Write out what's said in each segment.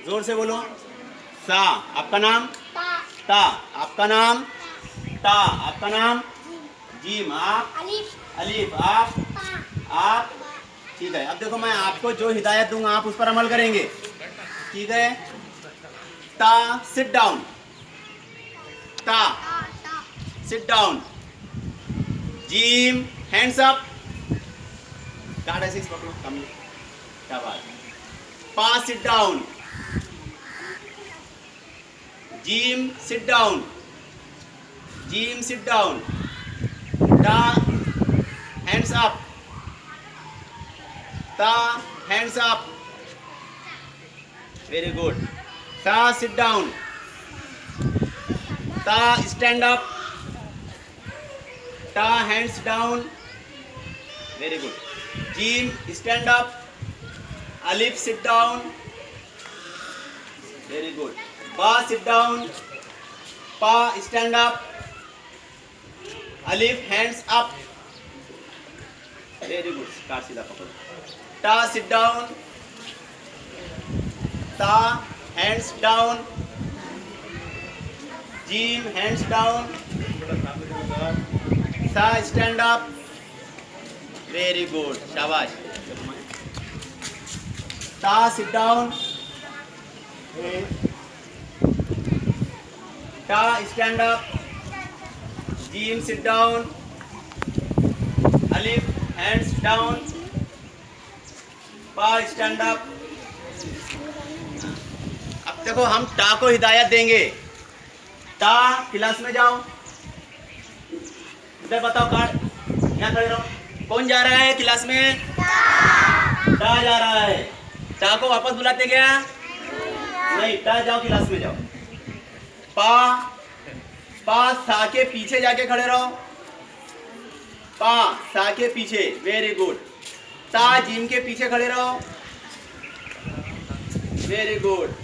जोर से बोलो। सा। आपका नाम? ता। ता। आपका नाम? ता। आपका नाम? जीम। आप? अलिफ। अलीफ। आप? ता। आप? ठीक है, अब देखो मैं आपको जो हिदायत दूंगा आप उस पर अमल करेंगे, ठीक है? ता, सिट डाउन। ता, ता। Sit down. Gym, hands up. Card ऐसे पकड़ो, कम क्या बात। पा, sit down. Gym, sit down. Gym, sit down. ता, हैंड्स अप। ता, हैंड्स अप। Very good. ता, सिट डाउन। ता, स्टैंड अप। ता, hands down. Very good. Gym, stand up. अलिफ, सिट डाउन। Very good. पा, सिट डाउन। पा, stand up. अलिफ, hands up. Very good. Car सीधा पकड़ो। ता, सिट डाउन। ता, hands down. Gym, hands down. सा, स्टैंड अप। वेरी गुड, शाबाश। ता, सिट डाउन। ता, stand up. Gym, sit down. अलिफ, हैंड्स डाउन। पा, स्टैंड अप। अब देखो हम ता को हिदायत देंगे। ता, क्लास में जाओ। इधर बताओ, कार्ड यहाँ खड़े रहो। कौन जा रहा है क्लास में? ता जा रहा है। ता को वापस बुलाते क्या? नहीं, ता जाओ, क्लास में जाओ। पा, पा सा के पीछे जाके खड़े रहो। पा सा के पीछे, वेरी गुड। ता जीम के पीछे खड़े रहो, वेरी गुड।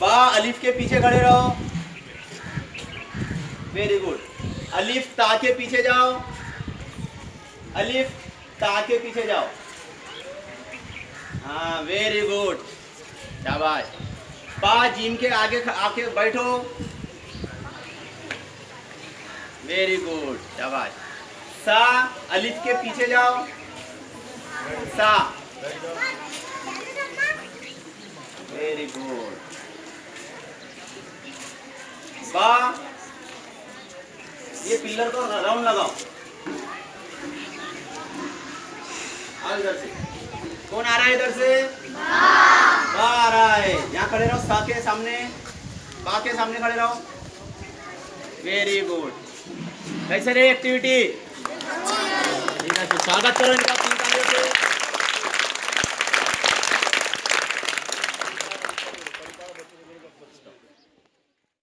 बा अलिफ के पीछे खड़े रहो, वेरी गुड। अलिफ ता के पीछे जाओ। अलिफ ता के पीछे जाओ। हाँ, वेरी गुड, शाबाश। पा जीम के आगे आके बैठो, वेरी गुड, शाबाश। सा अलिफ के पीछे जाओ। सा, वेरी गुड। बा, ये पिलर को राउंड लगाओ। आओ इधर से। कौन आ रहा है इधर से? बा आ रहा है। यहाँ खड़े रहो, सा के सामने, बा के सामने खड़े रहो, वेरी गुड। कैसे रही एक्टिविटी? ठीक है, स्वागत करो इनका।